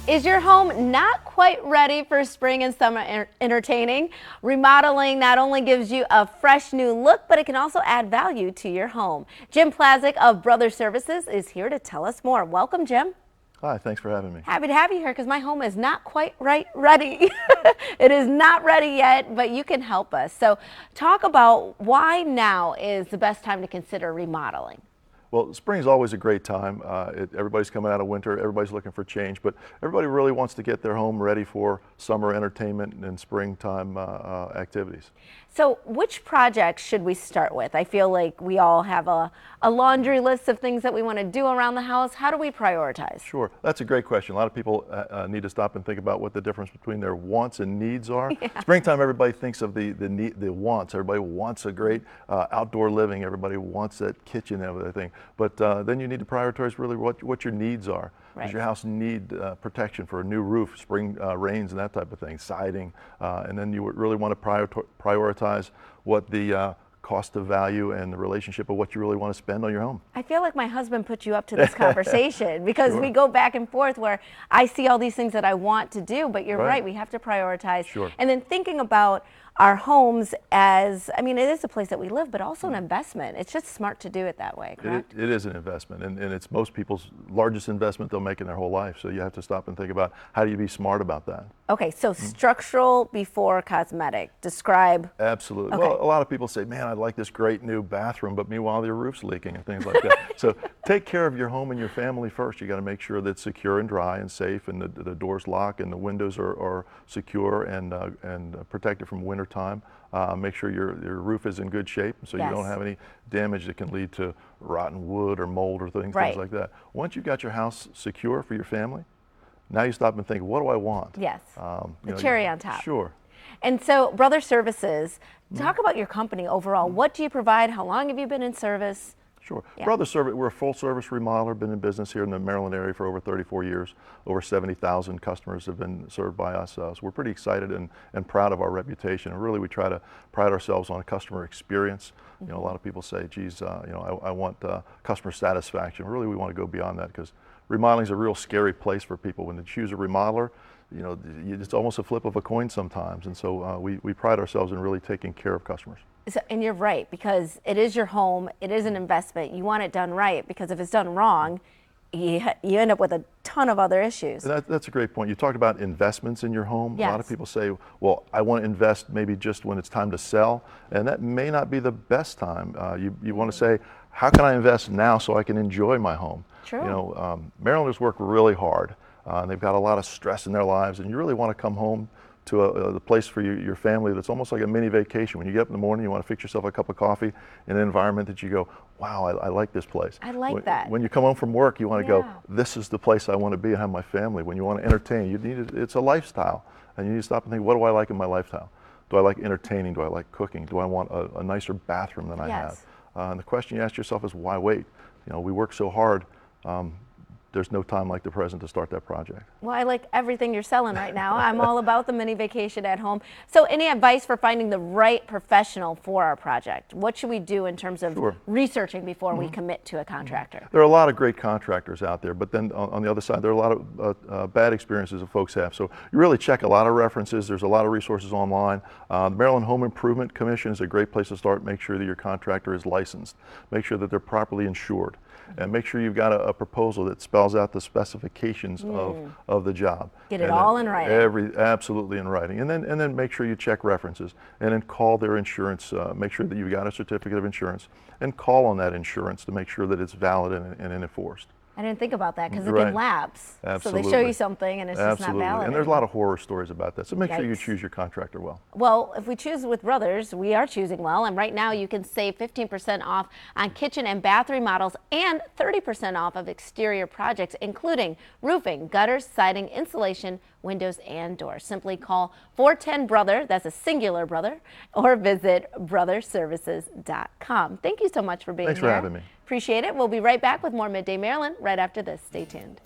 Is your home not quite ready for spring and summer entertaining? Remodeling not only gives you a fresh new look, but it can also add value to your home. Jim Plazik of Brothers Services is here to tell us more. Welcome, Jim. Hi, thanks for having me. Happy to have you here because my home is not quite ready. It is not ready yet, but you can help us. So talk about why now is the best time to consider remodeling. Well, spring is always a great time. Everybody's coming out of winter, everybody's looking for change, but everybody really wants to get their home ready for summer entertainment and springtime activities. So which projects should we start with? I feel like we all have a laundry list of things that we want to do around the house. How do we prioritize? Sure, that's a great question. A lot of people need to stop and think about what the difference between their wants and needs are. Yeah. Springtime, everybody thinks of the wants. Everybody wants a great outdoor living. Everybody wants that kitchen and everything. But then you need to prioritize really what your needs are. Right. Does your house need protection for a new roof, spring rains and that type of thing, siding, and then you would really want to prioritize what the cost of value and the relationship of what you really want to spend on your home. I feel like my husband put you up to this conversation because sure. We go back and forth where I see all these things that I want to do, but you're right, we have to prioritize. Sure. And then thinking about our homes as, I mean, it is a place that we live, but also an investment. It's just smart to do it that way, correct? It is an investment, and it's most people's largest investment they'll make in their whole life. So you have to stop and think about how do you be smart about that. Okay, so structural before cosmetic. Describe. Absolutely. Okay. Well, a lot of people say, man, I'd like this great new bathroom, but meanwhile your roof's leaking and things like that. So take care of your home and your family first. You got to make sure that it's secure and dry and safe, and the doors lock and the windows are secure and protected from winter time. Make sure your roof is in good shape so yes. you don't have any damage that can lead to rotten wood or mold or things like that. Once you've got your house secure for your family, now you stop and think, what do I want? Yes, the cherry on top. Sure. And so Brothers Services, talk about your company overall. What do you provide? How long have you been in service? Sure. Yeah. Brothers Service, we're a full service remodeler, been in business here in the Maryland area for over 34 years. Over 70,000 customers have been served by us. So we're pretty excited and proud of our reputation. And really we try to pride ourselves on customer experience. You know, a lot of people say, geez, you know, I want customer satisfaction. Really we want to go beyond that because remodeling is a real scary place for people. When they choose a remodeler, you know, it's almost a flip of a coin sometimes. And so we pride ourselves in really taking care of customers. So, and you're right, because it is your home, it is an investment. You want it done right, because if it's done wrong, you end up with a ton of other issues. That's a great point. You talked about investments in your home. Yes. A lot of people say, well, I want to invest maybe just when it's time to sell, and that may not be the best time. You want to say, how can I invest now so I can enjoy my home? True. You know, Marylanders work really hard. And they've got a lot of stress in their lives, and you really want to come home to the place for your family that's almost like a mini vacation. When you get up in the morning, you want to fix yourself a cup of coffee in an environment that you go, wow, I like this place. I like that. When you come home from work, you want to go, this is the place I want to be and have my family. When you want to entertain, it's a lifestyle. And you need to stop and think, what do I like in my lifestyle? Do I like entertaining? Do I like cooking? Do I want a nicer bathroom than I have? And the question you ask yourself is, why wait? You know, we work so hard. There's no time like the present to start that project. Well, I like everything you're selling right now. I'm all about the mini vacation at home. So any advice for finding the right professional for our project? What should we do in terms of researching before we commit to a contractor? There are a lot of great contractors out there, but then on the other side, there are a lot of bad experiences that folks have. So you really check a lot of references. There's a lot of resources online. The Maryland Home Improvement Commission is a great place to start. Make sure that your contractor is licensed. Make sure that they're properly insured. And make sure you've got a proposal that spells out the specifications of the job. Get it all in writing. Absolutely in writing. And then make sure you check references and then call their insurance. Make sure that you've got a certificate of insurance and call on that insurance to make sure that it's valid and enforced. I didn't think about that because it can lapse. Absolutely. So they show you something and it's just not valid. And there's a lot of horror stories about that. So make sure you choose your contractor well. Well, if we choose with Brothers, we are choosing well. And right now you can save 15% off on kitchen and bath remodels and 30% off of exterior projects, including roofing, gutters, siding, insulation, windows, and doors. Simply call 410-BROTHER, that's a singular brother, or visit brotherservices.com. Thank you so much for being here. Thanks for having me. Appreciate it. We'll be right back with more Midday Maryland right after this. Stay tuned.